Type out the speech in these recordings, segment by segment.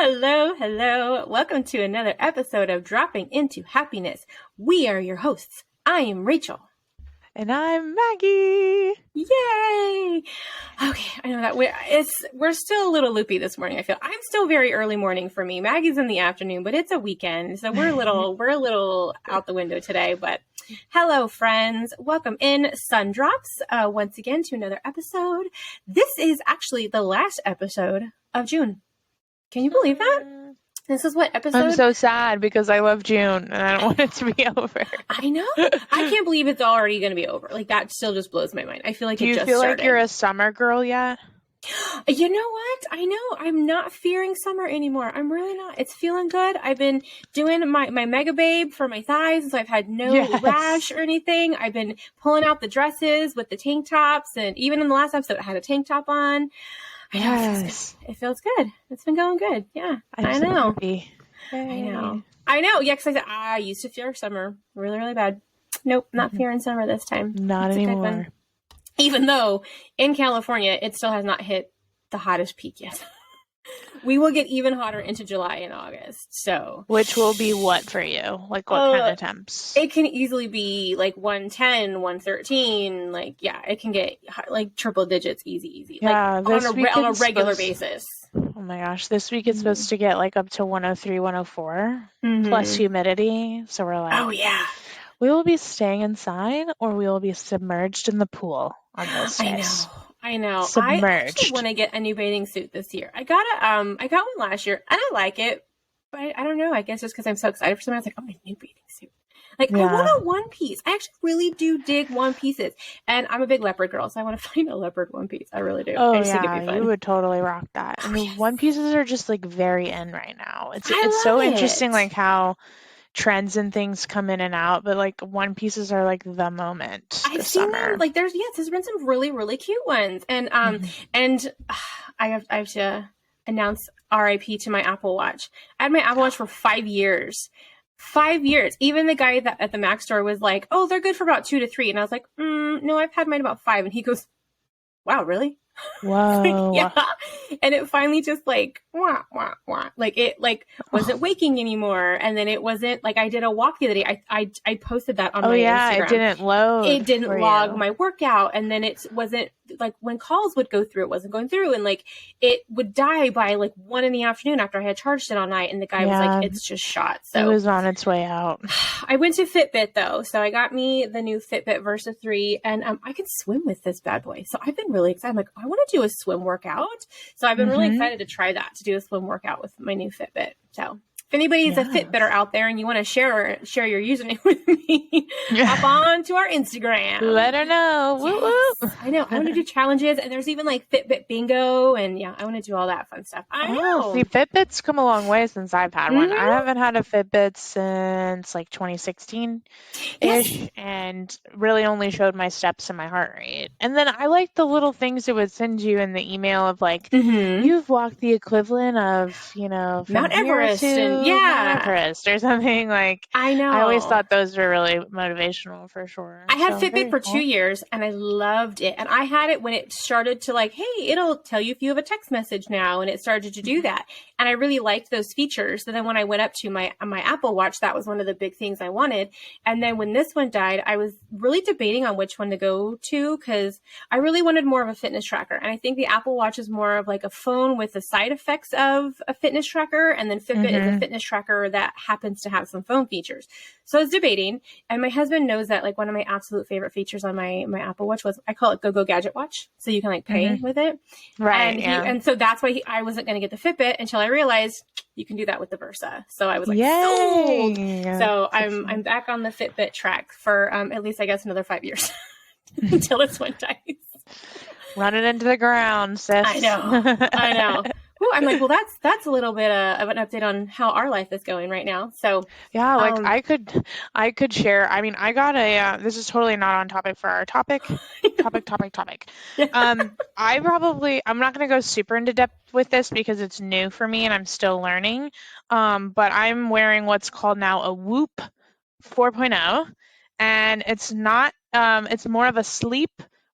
Hello, hello. Welcome to another episode of Dropping into Happiness. We are your hosts. I am Rachel. And I'm Maggie. Yay! Okay, I know that we're still a little loopy this morning. I feel I'm still very early morning for me. Maggie's in the afternoon, but it's a weekend, so we're a little out the window today. But hello, friends. Welcome in Sun Drops once again to another episode. This is actually the last episode of June. Can you believe that? This is what episode? I'm so sad because I love June and I don't want it to be over. I know. I can't believe it's already going to be over. Like, that still just blows my mind. I feel like Do you feel like you're a summer girl yet? You know what? I know. I'm not fearing summer anymore. I'm really not. It's feeling good. I've been doing my Mega Babe for my thighs, so I've had no rash or anything. I've been pulling out the dresses with the tank tops, and even in the last episode, I had a tank top on. Yes. It feels good. It's been going good. Yeah. I know. I know. Yeah, because I used to fear summer really, really bad. Nope, not fearing summer this time. Not anymore. Even though in California, it still has not hit the hottest peak yet. We will get even hotter into July and August. So, which will be what for you? Like what kind of temps? It can easily be like 110, 113. Like, yeah, it can get like triple digits easy. Yeah, like on a regular basis. Oh my gosh, this week it's supposed to get like up to 103, 104 plus humidity. So we're like, oh yeah, we will be staying inside or we will be submerged in the pool on those days. I know. Submerged. I actually want to get a new bathing suit this year. I got one last year and I like it, but I don't know. I guess just because I'm so excited for something, I was like, oh, my new bathing suit. Like, I want a one piece. I actually really do dig one pieces. And I'm a big leopard girl, so I want to find a leopard one piece. I really do. Oh, I just think it'd be fun. You would totally rock that. I mean, one pieces are just like very in right now. It's so interesting, like how trends and things come in and out, but like one pieces are like the moment. I've seen them. Like there's been some really, really cute ones. And and I have to announce RIP to my Apple Watch. I had my Apple Watch for 5 years. 5 years. Even the guy at the Mac store was like, oh, they're good for about 2 to 3. And I was like, no, I've had mine about 5. And he goes, wow, really? Whoa. Yeah. And it finally just like, wah, wah, wah. Like it like wasn't waking anymore. And then it wasn't like I did a walk the other day. I posted that on my Instagram. It didn't load. It didn't log my workout. And then it wasn't like when calls would go through, it wasn't going through. And like it would die by like 1 PM after I had charged it all night. And the guy was like, it's just shot. So it was on its way out. I went to Fitbit though. So I got me the new Fitbit Versa 3 and I could swim with this bad boy. So I've been really excited. I'm like, I want to do a swim workout. So I've been really excited to try that, to do a swim workout with my new Fitbit. So if anybody's a Fitbitter out there and you want to share your username with me, hop on to our Instagram. Let her know. Yes. Woo-woo. I know. I want to do challenges, and there's even like Fitbit bingo, and I want to do all that fun stuff. I know. See, Fitbit's come a long way since I've had one. I haven't had a Fitbit since like 2016-ish, and really only showed my steps and my heart rate. And then I liked the little things it would send you in the email of like, you've walked the equivalent of, Mount Everest Mount Everest or something. Like, I know. I always thought those were really motivational for sure. I had Fitbit for 2 years and I loved it. And I had it when it started to like, hey, it'll tell you if you have a text message now. And it started to do that. And I really liked those features. So then when I went up to my Apple Watch, that was one of the big things I wanted. And then when this one died, I was really debating on which one to go to because I really wanted more of a fitness tracker. And I think the Apple Watch is more of like a phone with the side effects of a fitness tracker. And then Fitbit is a fitness tracker that happens to have some phone features. So I was debating, and my husband knows that like one of my absolute favorite features on my Apple Watch was, I call it Go Gadget Watch. So you can like pay with it. Right. And so that's why I wasn't going to get the Fitbit until I realized you can do that with the Versa. So I was like, sold. So I'm back on the Fitbit track for at least I guess another 5 years until this one dies. Run it into the ground, sis. I know. Ooh, I'm like, well, that's a little bit of an update on how our life is going right now. So yeah, like I could share. I mean, I got this is totally not on topic for our topic. I'm not going to go super into depth with this because it's new for me and I'm still learning. But I'm wearing what's called now a Whoop 4.0, and it's not. It's more of a sleep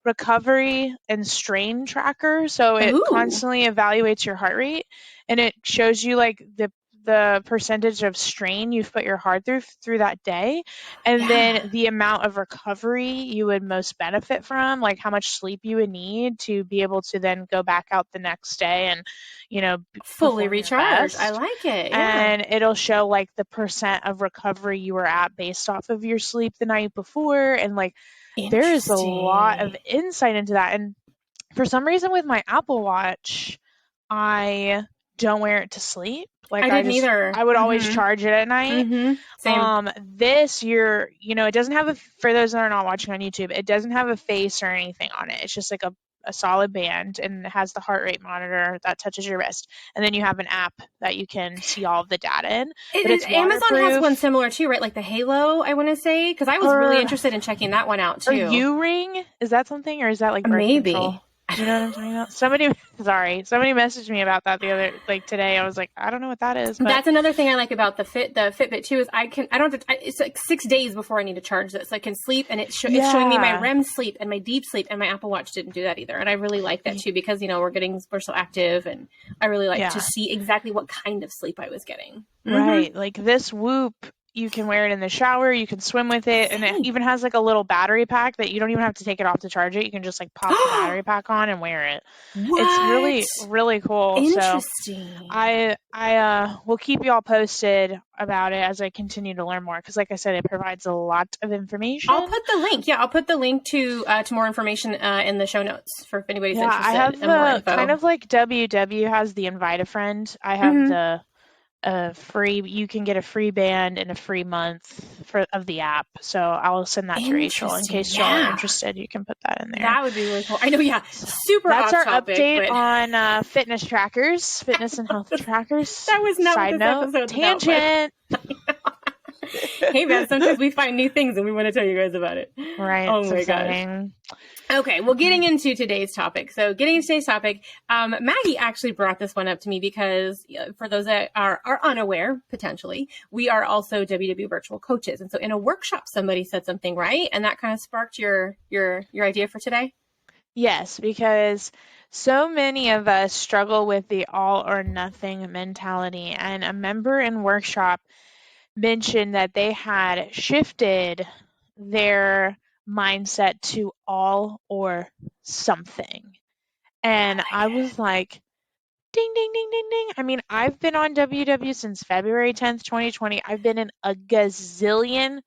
recovery and strain tracker. So it Ooh. constantly evaluates your heart rate, and it shows you like the percentage of strain you've put your heart through that day, and then the amount of recovery you would most benefit from, like how much sleep you would need to be able to then go back out the next day and, Fully perform your recharged. I best. like it. Yeah. And it'll show like the percent of recovery you were at based off of your sleep the night before. And like there is a lot of Interesting. insight into that. And for some reason with my Apple Watch, I don't wear it to sleep. Like I didn't either. I would always charge it at night. Same. This year, it doesn't have for those that are not watching on YouTube, it doesn't have a face or anything on it. It's just like a solid band, and it has the heart rate monitor that touches your wrist. And then you have an app that you can see all of the data in. But it's Amazon has one waterproof. similar too, right? Like the Halo, I want to say, because I was really interested in checking that one out too. Or U-Ring, is that something, or is that like birth Maybe. control? You know what I'm talking about? Somebody messaged me about that the other, like today. I was like, I don't know what that is. But that's another thing I like about the Fitbit too, is I don't have to, it's like 6 days before I need to charge this. I can sleep, and it's showing me my REM sleep and my deep sleep, and my Apple Watch didn't do that either. And I really like that too, because, we're so active, and I really like to see exactly what kind of sleep I was getting. Right. Like this Whoop, you can wear it in the shower, you can swim with it, and it even has like a little battery pack that you don't even have to take it off to charge it. You can just like pop the battery pack on and wear it. What? It's really, really cool. Interesting. So I will keep you all posted about it as I continue to learn more, because like I said, it provides a lot of information. I'll put the link. Yeah, I'll put the link to more information in the show notes for if anybody's interested. I have in more info. Kind of like WW has the Invite a Friend. I have the free. You can get a free band and a free month of the app. So I'll send that to Rachel in case y'all are interested. You can put that in there. That would be really cool. I know. Yeah, super. That's off our topic, update on fitness trackers, fitness and health trackers. That was not Side what this note, episode's tangent. Hey man, sometimes we find new things and we want to tell you guys about it. Right. Oh my gosh. Okay, well, getting into today's topic. Maggie actually brought this one up to me because for those that are unaware, potentially, we are also WW virtual coaches. And so in a workshop, somebody said something, right? And that kind of sparked your idea for today? Yes, because so many of us struggle with the all or nothing mentality. And a member in workshop mentioned that they had shifted their mindset to all or something. And I was like, ding, ding, ding, ding, ding. I mean, I've been on WW since February 10th, 2020. I've been in a gazillion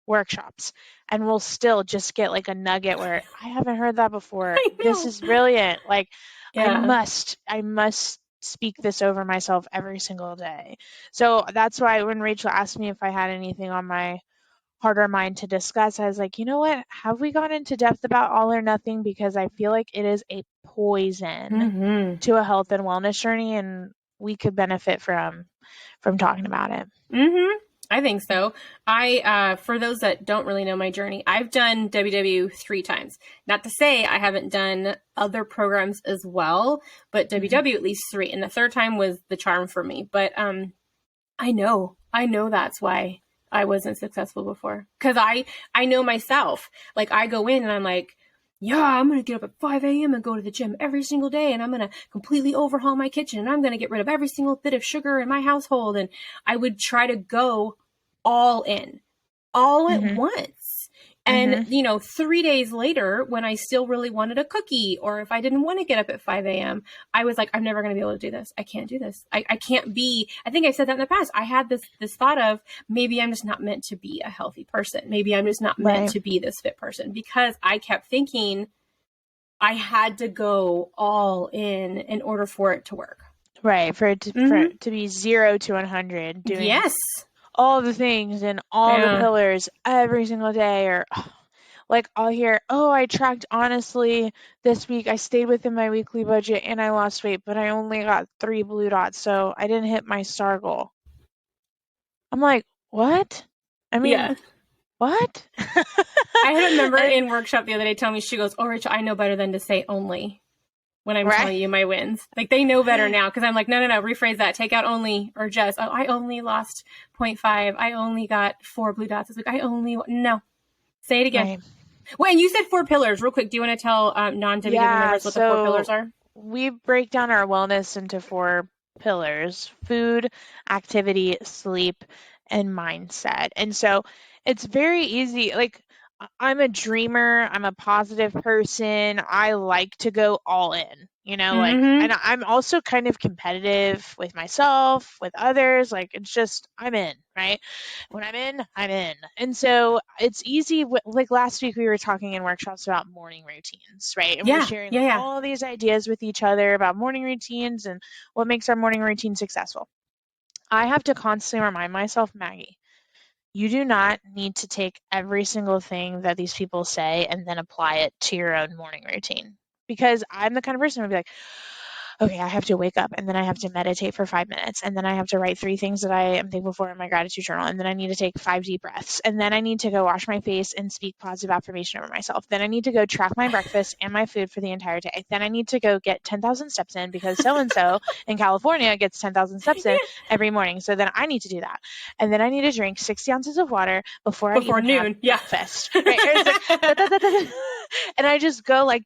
workshops, and we'll still just get like a nugget where I haven't heard that before. This is brilliant. Like, I must speak this over myself every single day. So that's why when Rachel asked me if I had anything on my heart or mind to discuss, I was like, you know what? Have we gone into depth about all or nothing? Because I feel like it is a poison to a health and wellness journey, and we could benefit from talking about it. I think so. For those that don't really know my journey, I've done WW 3 times. Not to say I haven't done other programs as well, but WW at least 3. And the third time was the charm for me. But I know that's why I wasn't successful before. Because I know myself. Like, I go in and I'm like, yeah, I'm going to get up at 5 a.m. and go to the gym every single day. And I'm going to completely overhaul my kitchen. And I'm going to get rid of every single bit of sugar in my household. And I would try to go all in, all at once. And, 3 days later, when I still really wanted a cookie, or if I didn't want to get up at 5 a.m., I was like, I'm never going to be able to do this. I can't do this. I can't be, I think I said that in the past. I had this thought of, maybe I'm just not meant to be a healthy person. Maybe I'm just not meant to be this fit person, because I kept thinking I had to go all in order for it to work. Right. For it to be 0 to 100. Doing all the things and all the pillars every single day, or like I'll hear, I tracked honestly this week. I stayed within my weekly budget and I lost weight, but I only got 3 blue dots, so I didn't hit my STAR goal. I'm like, what? I mean, what? I had a member in workshop the other day tell me, she goes, Rachel, I know better than to say only when I'm telling you my wins. Like, they know better now, because I'm like, no, rephrase that. Take out only, or just, I only lost 0.5. I only got 4 blue dots this week. No. Say it again. Well, and you said 4 pillars. Real quick, do you want to tell non-WW Yeah, members what the 4 pillars so are? we break down our wellness into 4 pillars: food, activity, sleep, and mindset. And so it's very easy. Like, I'm a dreamer, I'm a positive person. I like to go all in, like, and Mm-hmm. I'm also kind of competitive with myself, with others. Like, it's just, I'm in, right? When I'm in, I'm in. And so it's easy. Like last week, we were talking in workshops about morning routines, right? And we're Yeah, sharing yeah, yeah. all these ideas with each other about morning routines and what makes our morning routine successful. I have to constantly remind myself, Maggie, you do not need to take every single thing that these people say and then apply it to your own morning routine. Because I'm the kind of person who would be like, okay, I have to wake up and then I have to meditate for 5 minutes and then I have to write 3 things that I am thankful for in my gratitude journal. And then I need to take 5 deep breaths. And then I need to go wash my face and speak positive affirmation over myself. Then I need to go track my breakfast and my food for the entire day. Then I need to go get 10,000 steps in because so and so in California gets 10,000 steps in every morning. So then I need to do that. And then I need to drink 60 ounces of water before I Before even have noon. Yeah. breakfast. Right? It's like, da, da, da, da, da. And I just go like,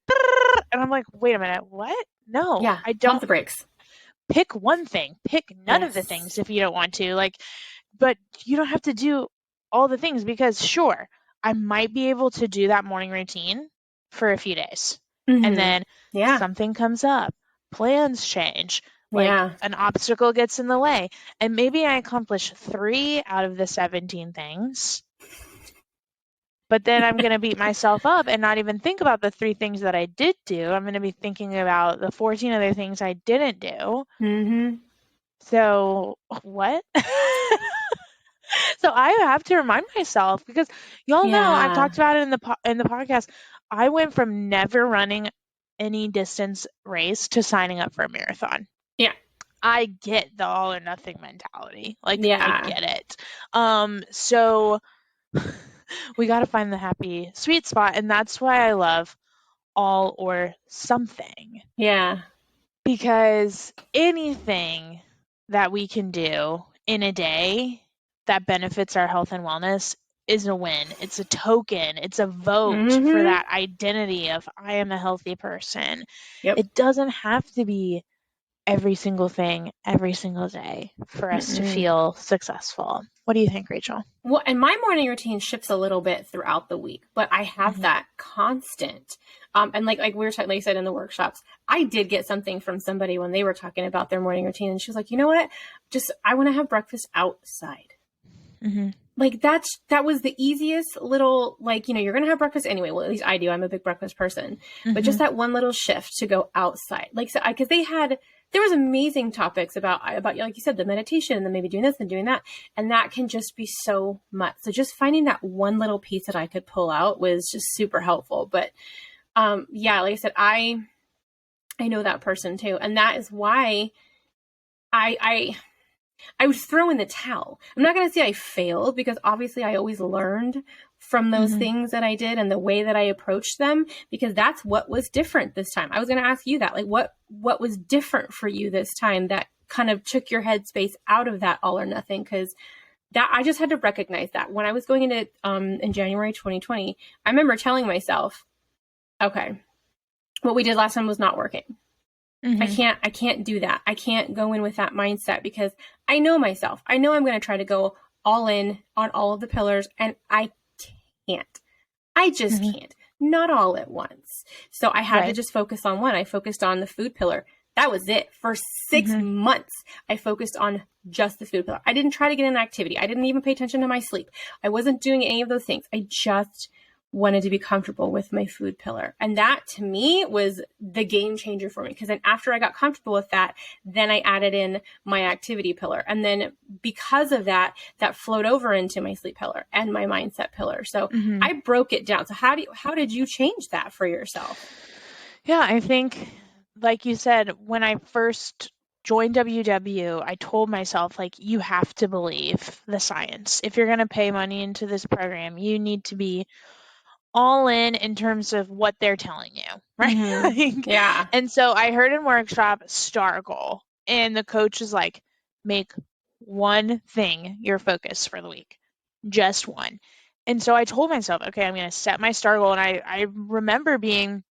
and I'm like, wait a minute, what? No, Yeah. I Pump don't. the brakes. Pick one thing. Pick none of the Yes. things if you don't want to. Like, but you don't have to do all the things because sure, I might be able to do that morning routine for a few days. And Mm-hmm. then Yeah. something comes up. Plans change. Like Yeah. an obstacle gets in the way. And maybe I accomplish 3 out of the 17 things. But then I'm going to beat myself up and not even think about the 3 things that I did do. I'm going to be thinking about the 14 other things I didn't do. Mm-hmm. So, what? So I have to remind myself because y'all know I've Yeah. talked about it in the podcast. I went from never running any distance race to signing up for a marathon. Yeah. I get the all or nothing mentality. Like, I Yeah. get it. So we got to find the happy sweet spot, and that's why I love all or something, Yeah. because anything that we can do in a day that benefits our health and wellness is a win. It's a token. It's a vote for Mm-hmm. that identity of I am a healthy person. Yep. It doesn't have to be every single thing every single day for us to Mm-mm. feel successful. What do you think, Rachel? Well, and my morning routine shifts a little bit throughout the week, but I have Mm-hmm. that constant. And like we were talking, like you said in the workshops, I did get something from somebody when they were talking about their morning routine, and she was like, you know what? Just I want to have breakfast outside. Mm-hmm. Like that was the easiest little, like, you're gonna have breakfast anyway. Well, at least I do. I'm a big breakfast person. But Mm-hmm. just that one little shift to go outside, like, so because there was amazing topics about like you said, the meditation and then maybe doing this and doing that, and that can just be so much. So just finding that one little piece that I could pull out was just super helpful. But yeah, like I said, I know that person too, and that is why I would throw in the towel. I'm not going to say I failed because obviously I always learned from those Mm-hmm. things that I did and the way that I approached them, because that's what was different this time. I was going to ask you that, like, what was different for you this time that kind of took your headspace out of that all or nothing? Because that I just had to recognize that when I was going into in January 2020, I remember telling myself, okay, what we did last time was not working. Mm-hmm. I can't do that. I can't go in with that mindset because I know myself. I know I'm going to try to go all in on all of the pillars, and I can't. I just Mm-hmm. can't. Not all at once. So I had to Right. just focus on one. I focused on the food pillar. That was it. For 6 Mm-hmm. months, I focused on just the food pillar. I didn't try to get an activity. I didn't even pay attention to my sleep. I wasn't doing any of those things. I just wanted to be comfortable with my food pillar. And that to me was the game changer for me. Because then after I got comfortable with that, then I added in my activity pillar. And then because of that, that flowed over into my sleep pillar and my mindset pillar. So Mm-hmm. I broke it down. So how did you change that for yourself? Yeah, I think, like you said, when I first joined WW, I told myself, like, you have to believe the science. If you're going to pay money into this program, you need to be all in terms of what they're telling you, right? Mm-hmm. Like, Yeah. and so I heard in workshop STAR goal, and the coach is like, make one thing your focus for the week, just one. And so I told myself, okay, I'm going to set my STAR goal. And I remember being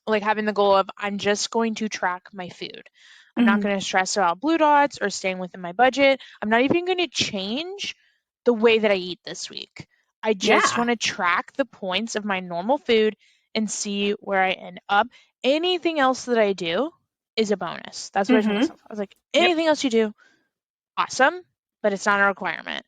like having the goal of I'm just going to track my food. I'm not going to stress about blue dots or staying within my budget. I'm not even going to change the way that I eat this week. I just Yeah. want to track the points of my normal food and see where I end up. Anything else that I do is a bonus. That's what I told myself. I was like, Yep. anything else you do, awesome, but it's not a requirement.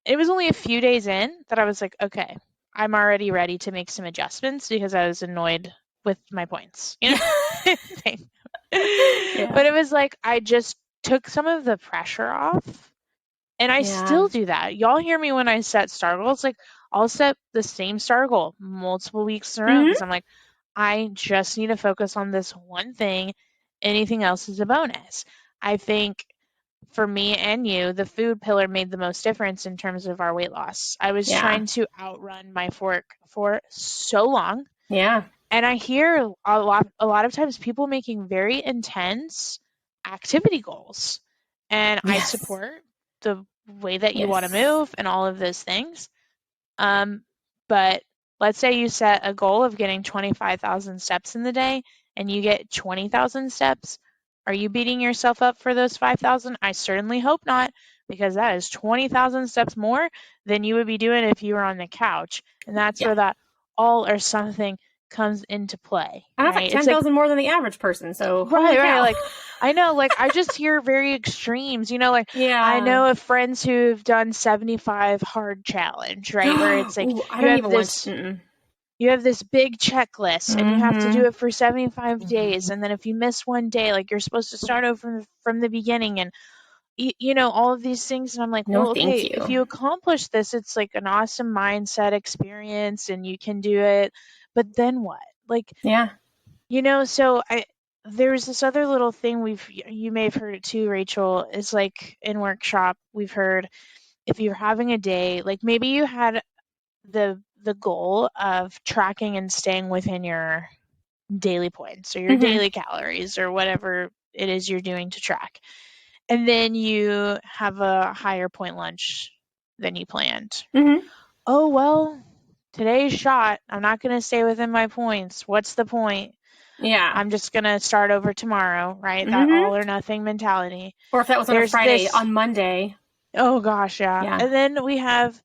It was only a few days in that I was like, okay, I'm already ready to make some adjustments because I was annoyed with my points, you know? Yeah. But it was like I just took some of the pressure off, and I Yeah. still do that. Y'all hear me when I set STAR goals. Like, I'll set the same STAR goal multiple weeks in a row because I'm like, I just need to focus on this one thing. Anything else is a bonus. I think for me and you, the food pillar made the most difference in terms of our weight loss. I was Yeah. trying to outrun my fork for so long. Yeah. And I hear a lot of times people making very intense activity goals. And I Yes. support the way that you want to Yes. move and all of those things. But let's say you set a goal of getting 25,000 steps in the day and you get 20,000 steps. Are you beating yourself up for those 5,000? I certainly hope not, because that is 20,000 steps more than you would be doing if you were on the couch. And that's Yeah. where that all or something comes into play, And that's like right? It's like 10,000 more than the average person. So holy right, cow. like I know, like I just hear very extremes, like Yeah. I know of friends who've done 75 hard challenge, right? Where it's like Ooh, I you don't have even want this to. you have this big checklist and you have to do it for 75 Mhm. days, and then if you miss one day, like you're supposed to start over from the beginning, and all of these things. And I'm like, No, well, thank okay, if you. you accomplish this, it's like an awesome mindset experience and you can do it, but then what? Like, Yeah. so there's this other little thing you may have heard it too, Rachel, is like in workshop we've heard, if you're having a day, like maybe you had the goal of tracking and staying within your daily points or your daily calories or whatever it is you're doing to track. And then you have a higher point lunch than you planned. Oh, well, today's shot. I'm not going to stay within my points. What's the point? Yeah. I'm just going to start over tomorrow, right? That all or nothing mentality. Or if that was on a There's Friday, this, on Monday. oh gosh, yeah. Yeah. And then we have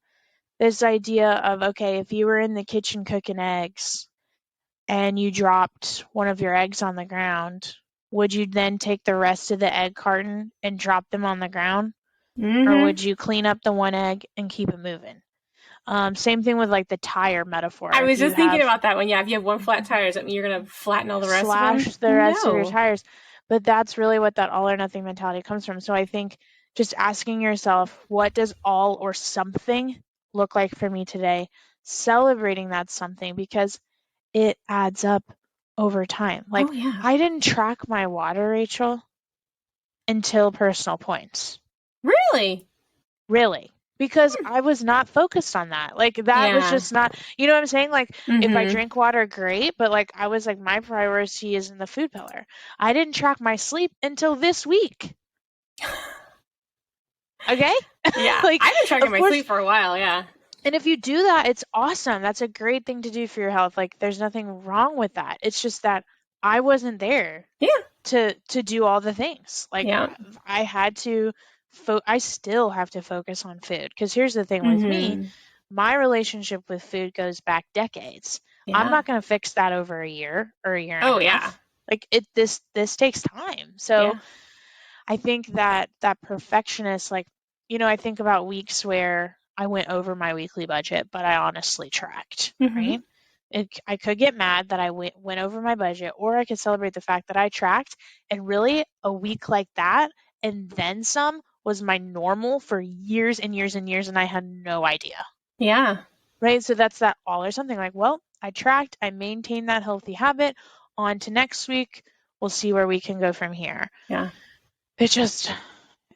this idea of, okay, if you were in the kitchen cooking eggs and you dropped one of your eggs on the ground, would you then take the rest of the egg carton and drop them on the ground? Or would you clean up the one egg and keep it moving? Same thing with like the tire metaphor. I was If you just thinking have about that one. Yeah, if you have one flat tire, does that mean you're going to flatten all the rest of them? slash the rest of your No. tires. But that's really what that all or nothing mentality comes from. So I think just asking yourself, what does all or something look like for me today? Celebrating that something, because it adds up over time. Like, Oh, yeah. I didn't track my water, Rachel, until personal points. Really? Really. Because I was not focused on that. Like, that was Yeah. just not, you know what I'm saying? Like, if I Mhm. drink water, great. But like, I was like, my priority is in the food pillar. I didn't track my sleep until this week. Okay? Yeah. Like, I've been tracking of my course. sleep for a while. Yeah. And if you do that, it's awesome. That's a great thing to do for your health. Like, there's nothing wrong with that. It's just that I wasn't there Yeah. to do all the things. Like, Yeah. I had to I still have to focus on food, because here's the thing with me, my relationship with food goes back decades. I'm Yeah. not going to fix that over a year or a year and Oh, a yeah. half. Like, this takes time. So Yeah. I think that perfectionist, like, I think about weeks where I went over my weekly budget, but I honestly tracked, right? I could get mad that I went over my budget, or I could celebrate the fact that I tracked. And really, a week like that and then some was my normal for years and years and years, and I had no idea. Yeah. Right? So that's that all or something. Like, well, I tracked, I maintained that healthy habit. On to next week, we'll see where we can go from here. Yeah. It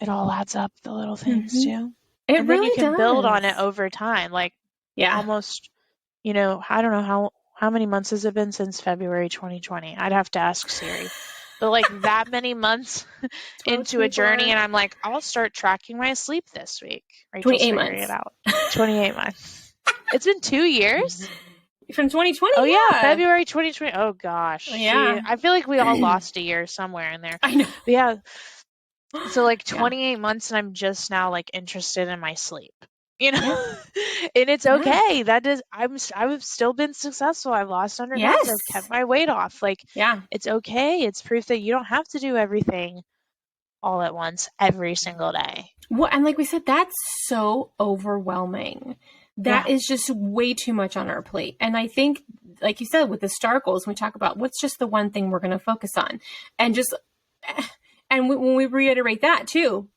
all adds up, the little things too. It And then you really can build on does. it over time. Like, Yeah. almost, I don't know how many months has it been since February 2020? I'd have to ask Siri. But like that many months 12, into a journey, 24, and I'm like, I'll start tracking my sleep this week. Rachel's 28 figuring it months. out. 28 months. It's been 2 years? From 2020, Oh yeah, yeah. February 2020. Oh gosh. See, Yeah. I feel like we all lost a year somewhere in there. I know. But yeah, so like Yeah. 28 months and I'm just now like interested in my sleep. You know? Yeah. And it's Yeah. okay. I've still been successful. I've lost 100 pounds. Yes. I've kept my weight off. Like Yeah. it's okay. It's proof that you don't have to do everything all at once every single day. Well, and like we said, that's so overwhelming. Yeah. That is just way too much on our plate. And I think, like you said, with the STAR goals, we talk about what's just the one thing we're going to focus on. And just, and when we reiterate that too,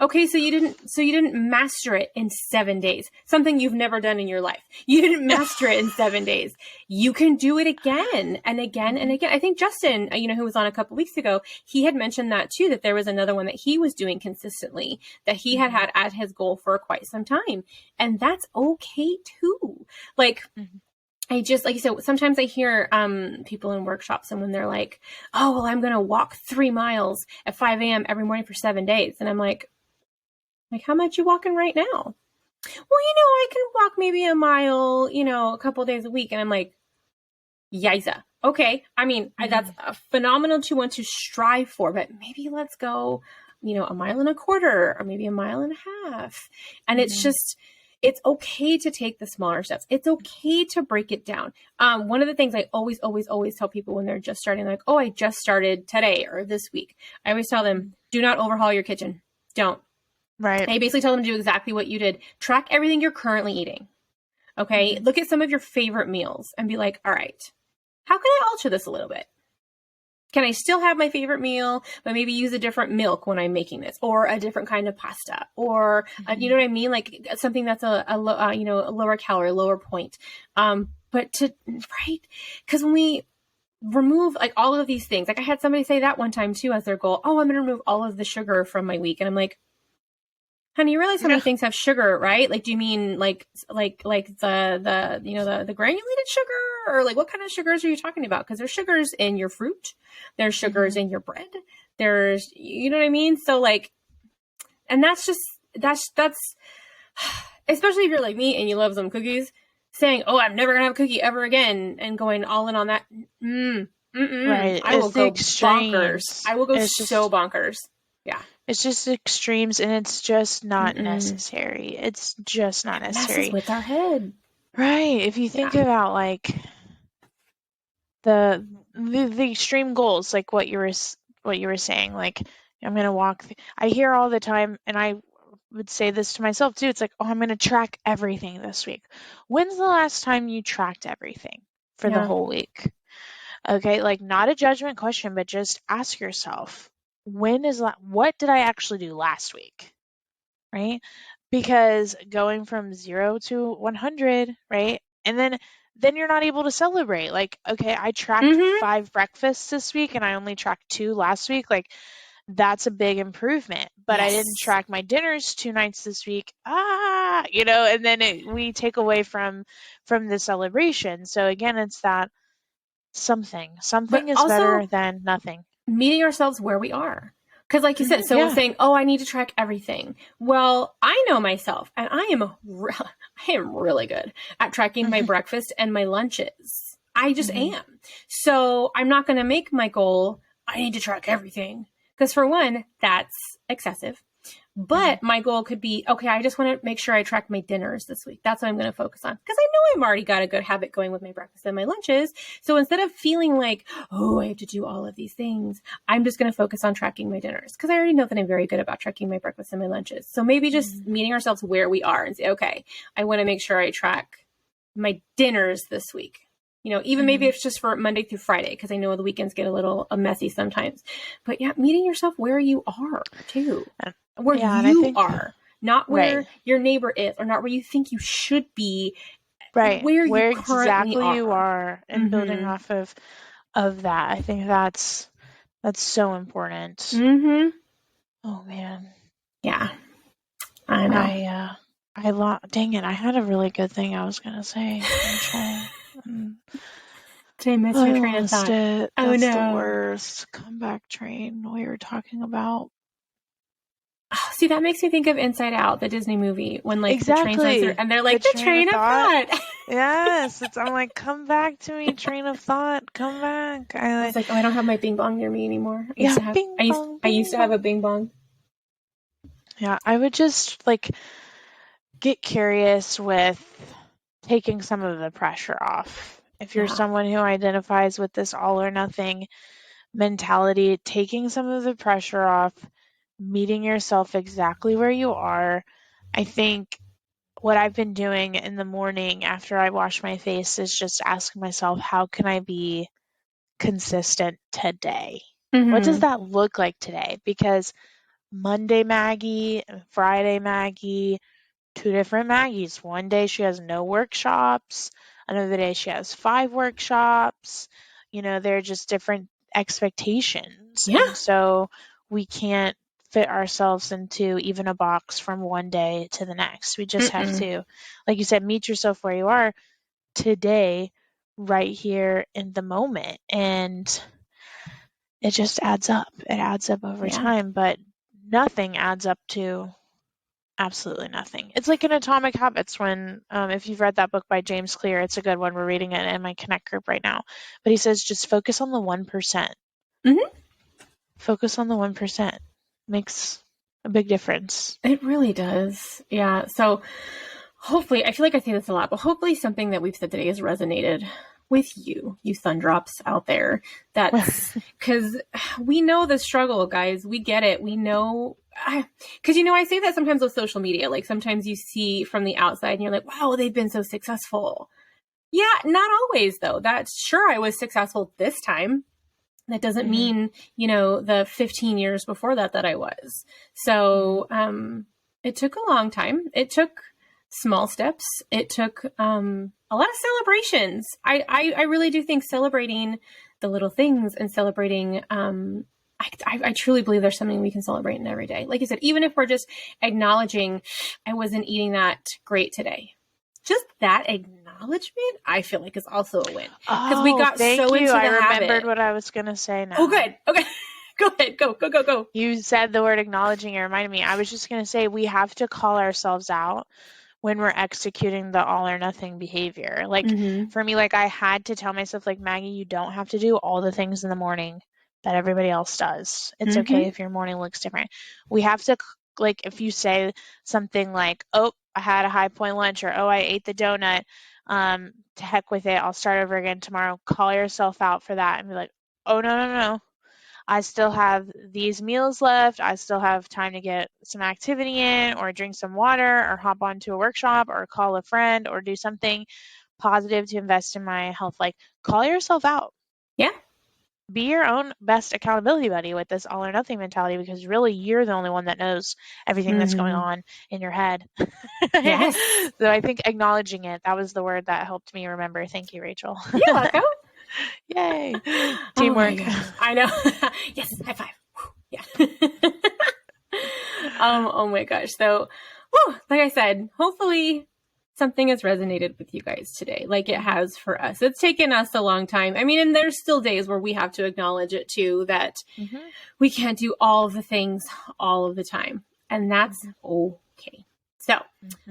okay, so you didn't master it in 7 days, something you've never done in your life. You didn't master it in 7 days. You can do it again and again and again. I think Justin, who was on a couple weeks ago, he had mentioned that too, that there was another one that he was doing consistently that he had had as his goal for quite some time. And that's okay too. Like, I just, like you said, sometimes I hear people in workshops and when they're like, oh, well, I'm going to walk 3 miles at 5 a.m. every morning for 7 days. And I'm like, how much you walking right now? Well, I can walk maybe a mile, a couple days a week. And I'm like, yiza. Okay. I mean, that's a phenomenal to want to strive for, but maybe let's go, a mile and a quarter or maybe a mile and a half. And it's just, it's okay to take the smaller steps. It's okay to break it down. One of the things I always, always, always tell people when they're just starting, like, oh, I just started today or this week. I always tell them, do not overhaul your kitchen. Don't. Right. I basically tell them to do exactly what you did. Track everything you're currently eating. Okay. Look at some of your favorite meals and be like, all right, how can I alter this a little bit? Can I still have my favorite meal, but maybe use a different milk when I'm making this, or a different kind of pasta, or you know what I mean, like something that's a lower calorie, lower point. But because when we remove like all of these things, like I had somebody say that one time too as their goal. Oh, I'm going to remove all of the sugar from my week, and I'm like, honey, you realize how many things have sugar, right? Like, do you mean like the granulated sugar, or like what kind of sugars are you talking about? Because there's sugars in your fruit, there's sugars in your bread, there's, you know what I mean? So like, and that's especially if you're like me and you love some cookies, saying, oh, I'm never gonna have a cookie ever again, and going all in on that. Right. I will go bonkers. I will go so bonkers. Yeah. It's just extremes, and it's just not necessary. It's just not necessary. Messes with our head. Right. If you think about like the extreme goals, like what you were saying, like I'm gonna walk. I hear all the time, and I would say this to myself too. It's like, oh, I'm gonna track everything this week. When's the last time you tracked everything for the whole week? Okay, like not a judgment question, but just ask yourself, what did I actually do last week? Right? Because going from 0 to 100, right? And then you're not able to celebrate. Like, okay, I tracked 5 breakfasts this week and I only tracked 2 last week. Like, that's a big improvement. But I didn't track my dinners 2 nights this week. And then we take away from the celebration. So again, it's that something is better than nothing. Meeting ourselves where we are. Because like you said, so saying, oh, I need to track everything. Well, I know myself, and I am really good at tracking my breakfast and my lunches. I just am. So I'm not going to make my goal, I need to track everything. Because for one, that's excessive. But my goal could be, okay, I just want to make sure I track my dinners this week. That's what I'm going to focus on. Because I know I've already got a good habit going with my breakfast and my lunches. So instead of feeling like, oh, I have to do all of these things, I'm just going to focus on tracking my dinners. Because I already know that I'm very good about tracking my breakfast and my lunches. So maybe just meeting ourselves where we are and say, okay, I want to make sure I track my dinners this week. Even maybe it's just for Monday through Friday, because I know the weekends get a little messy sometimes. But yeah, meeting yourself where you are too. Where you are, not where your neighbor is, or not where you think you should be. Right. Where you exactly currently you are, and building off of that. I think that's so important. Oh man. Yeah. I know. Dang it, I had a really good thing I was gonna say. Did I miss your I train of lost thought? it. Oh That's the no. worst. Comeback train we were talking about. Oh, see, that makes me think of Inside Out, the Disney movie, when like the train starts Exactly. and they're The like, the train of train of thought. thought. Yes. I'm like, come back to me, train of thought. Come back. I was like, oh, I don't have my Bing Bong near me anymore. Yeah, bing bong, I used bing to have bong. a Bing Bong. Yeah, I would just like get curious with taking some of the pressure off. If you're Yeah. someone who identifies with this all or nothing mentality, taking some of the pressure off, meeting yourself exactly where you are. I think what I've been doing in the morning after I wash my face is just asking myself, how can I be consistent today? What does Mm-hmm. that look like today? Because Monday Maggie, Friday Maggie, two different Maggies. One day she has no workshops, another day she has 5 workshops. They're just different expectations. Yeah. And so we can't fit ourselves into even a box from one day to the next. We just have Mm-mm. to, like you said, meet yourself where you are today, right here in the moment. And it just adds up. It adds up over Yeah. time, but nothing adds up to absolutely nothing. It's like in Atomic Habits when, if you've read that book by James Clear, it's a good one. We're reading it in my Connect group right now. But he says just focus on the 1%. Mm-hmm. Focus on the 1%. Makes a big difference. It really does. Yeah. So hopefully, I feel like I say this a lot, but hopefully something that we've said today has resonated with you Thundrops out there. That's because we know the struggle, guys. We get it. We know. Because, I say that sometimes with social media. Like sometimes you see from the outside and you're like, wow, they've been so successful. Yeah, not always, though. That's sure I was successful this time. That doesn't mean, the 15 years before that I was. So it took a long time. It took small steps. It took a lot of celebrations. I really do think celebrating the little things and celebrating I truly believe there's something we can celebrate in every day. Like you said, even if we're just acknowledging I wasn't eating that great today. Just that acknowledgement, I feel like, is also a win. Because we got thank so you. into the I habit. remembered what I was going to say now. Oh, good. Okay. Go ahead. Go. You said the word acknowledging. It reminded me. I was just going to say we have to call ourselves out when we're executing the all or nothing behavior. Like for me, like I had to tell myself, like, Maggie, you don't have to do all the things in the morning that everybody else does. It's okay if your morning looks different. We have to, like, if you say something like, oh, I had a high point lunch, or oh, I ate the donut, to heck with it, I'll start over again tomorrow. Call yourself out for that and be like, oh, no. I still have these meals left. I still have time to get some activity in or drink some water or hop onto a workshop or call a friend or do something positive to invest in my health. Like, call yourself out. Yeah. Be your own best accountability buddy with this all or nothing mentality, because really you're the only one that knows everything that's going on in your head. Yes. So I think acknowledging it, that was the word that helped me remember. Thank you, Rachel. You're welcome. Yay. Teamwork. Teamwork. I know. Yes. High five. Yeah. Oh my gosh. So, like I said, hopefully something has resonated with you guys today, like it has for us. It's taken us a long time. I mean, and there's still days where we have to acknowledge it too, that we can't do all of the things all of the time. And that's okay. So,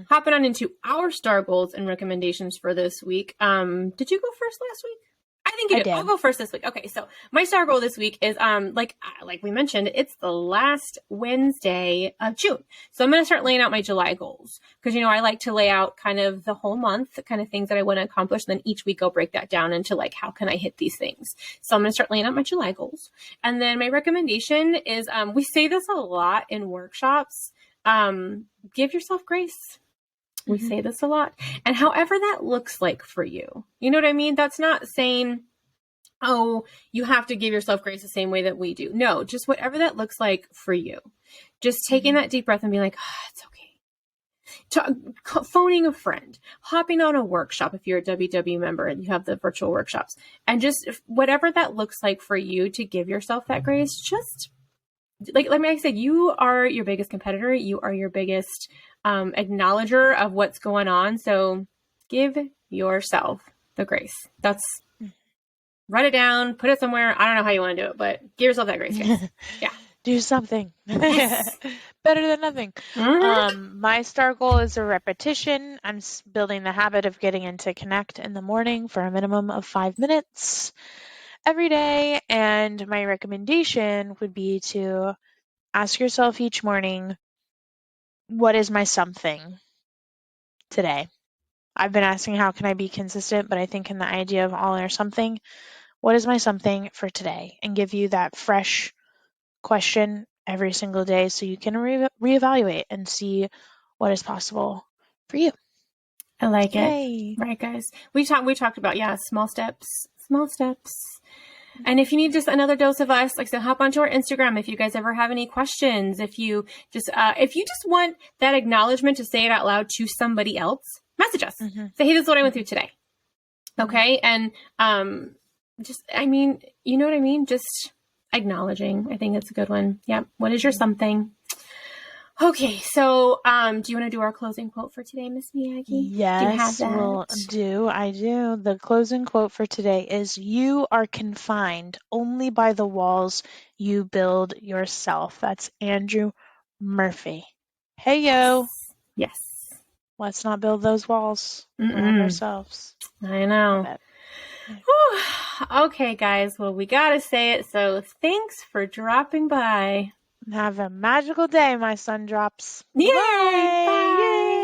hopping on into our star goals and recommendations for this week. Did you go first last week? I think you did. I'll go first this week. Okay, so my star goal this week is like we mentioned, it's the last Wednesday of June. So I'm going to start laying out my July goals because I like to lay out kind of the whole month, the kind of things that I want to accomplish. And then each week I'll break that down into like how can I hit these things. So I'm going to start laying out my July goals. And then my recommendation is we say this a lot in workshops. Give yourself grace. We say this a lot. And however that looks like for you. You know what I mean? That's not saying, oh, you have to give yourself grace the same way that we do. No, just whatever that looks like for you. Just taking that deep breath and being like, it's okay. Phoning a friend, hopping on a workshop if you're a WW member and you have the virtual workshops. And just whatever that looks like for you to give yourself that grace, just like I said, you are your biggest competitor. You are your biggest acknowledger of what's going on. So give yourself the grace. That's write it down, put it somewhere. I don't know how you want to do it, but give yourself that grace, guys. Yeah. Do something. Yes. Better than nothing. Mm-hmm. My star goal is a repetition. I'm building the habit of getting into Connect in the morning for a minimum of 5 minutes every day. And my recommendation would be to ask yourself each morning, what is my something today? I've been asking how can I be consistent, but I think in the idea of all or something, what is my something for today? And give you that fresh question every single day so you can reevaluate and see what is possible for you. I like it. Yay. Right, guys. We talked about, small steps. And if you need just another dose of us, like I said, hop onto our Instagram if you guys ever have any questions. If you just want that acknowledgement to say it out loud to somebody else, message us. Say, hey, this is what I went through today. Okay. And you know what I mean? Just acknowledging. I think that's a good one. Yeah. What is your something? Okay, so do you want to do our closing quote for today, Miss Maggie? Yes, do you have that? I do. The closing quote for today is, you are confined only by the walls you build yourself. That's Andrew Murphy. Hey, yo. Yes. Let's not build those walls around ourselves. I know. Okay, guys. Well, we got to say it. So thanks for dropping by. Have a magical day, my sun drops. Yay! Bye. Yay!